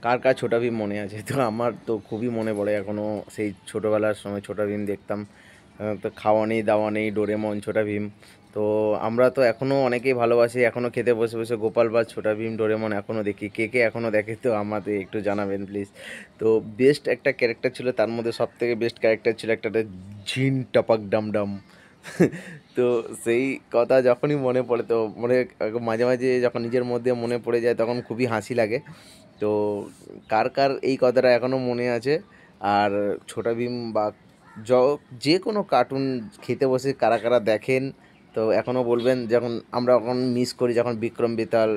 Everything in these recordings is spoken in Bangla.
কার কার ছোটা ভীম মনে আছে? তো আমার তো খুবই মনে পড়ে এখনও সেই ছোটোবেলার সময় ছোটা ভীম দেখতাম। তো খাওয়া নেই দাওয়া নেই, ডোরেমন, ছোটা ভীম। তো আমরা তো এখনও অনেকেই ভালোবাসি, এখনও খেতে বসে বসে গোপাল ভাঁড়, ছোটা ভীম, ডোরেমন এখনও দেখি। কে কে এখনও দেখে তো আমাদের একটু জানাবেন প্লিজ। তো বেস্ট একটা ক্যারেক্টার ছিল, তার মধ্যে সবথেকে বেস্ট ক্যারেক্টার ছিল একটা ঝিন টপাক ডাম ডাম। তো সেই কথা যখনই মনে পড়ে তো মাঝে মাঝে যখন নিজের মধ্যে মনে পড়ে যায় তখন খুবই হাসি লাগে। তো কার কার এই কথাটা এখনও মনে আছে? আর ছোটা ভীম বা য যে কোনো কার্টুন খেতে বসে কারা কারা দেখেন, তো এখনও বলবেন। যখন আমরা এখন মিস করি যখন বিক্রম বেতাল,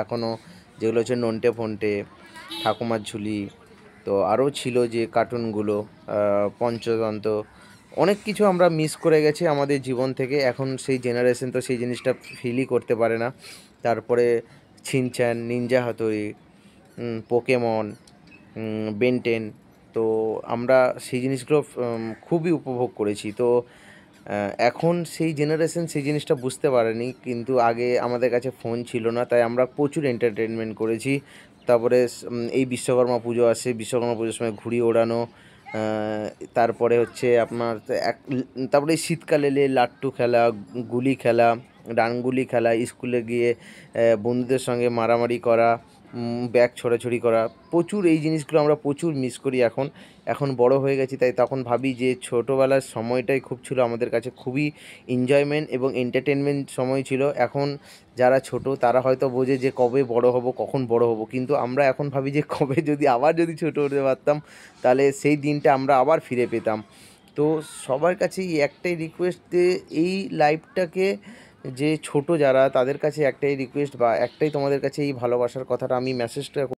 এখনও যেগুলো হচ্ছে নন্টে ফন্টে, ঠাকুমার ঝুলি, তো আরও ছিল যে কার্টুনগুলো, পঞ্চতন্ত্র, অনেক কিছু আমরা মিস করে গেছি আমাদের জীবন থেকে। এখন সেই জেনারেশন তো সেই জিনিসটা ফিলই করতে পারে না। তারপরে ছিনচ্যান, নিনজা হাতুড়ি, পোকেমন, বেন টেন। তো আমরা সেই জিনিসগুলো খুবই উপভোগ করেছি। তো এখন সেই জেনারেশন সেই জিনিসটা বুঝতে পারেনি, কিন্তু আগে আমাদের কাছে ফোন ছিল না, তাই আমরা প্রচুর এন্টারটেনমেন্ট করেছি। তারপরে এই বিশ্বকর্মা পুজো আসে, বিশ্বকর্মা পুজোর সময় ঘুড়ি ওড়ানো, তারপরে হচ্ছে আপনার তারপরে এই শীতকালে এলে লাট্টু খেলা, গুলি খেলা, ডাংগুলি খেলা, স্কুলে গিয়ে বন্ধুদের সঙ্গে মারামারি করা, ব্যাগ ছোড়াছুড়ি করা, প্রচুর এই জিনিসগুলো আমরা প্রচুর মিস করি এখন। এখন বড় হয়ে গেছি তাই তখন ভাবি যে ছোটোবেলার সময়টাই খুব ছিল আমাদের কাছে, খুবই এনজয়মেন্ট এবং এন্টারটেনমেন্ট সময় ছিল। এখন যারা ছোট তারা হয়তো বোঝে যে কবে বড় হব, কখন বড় হব, কিন্তু আমরা এখন ভাবি যে কবে যদি আবার যদি ছোট হতে পারতাম তাহলে সেই দিনটা আমরা আবার ফিরে পেতাম। তো সবার কাছেই একটাই রিকোয়েস্ট যে এই লাইফটাকে, যে ছোট যারা তাদের কাছে একটাই রিকোয়েস্ট বা একটাই তোমাদের কাছে এই ভালোবাসার কথাটা আমি মেসেজটা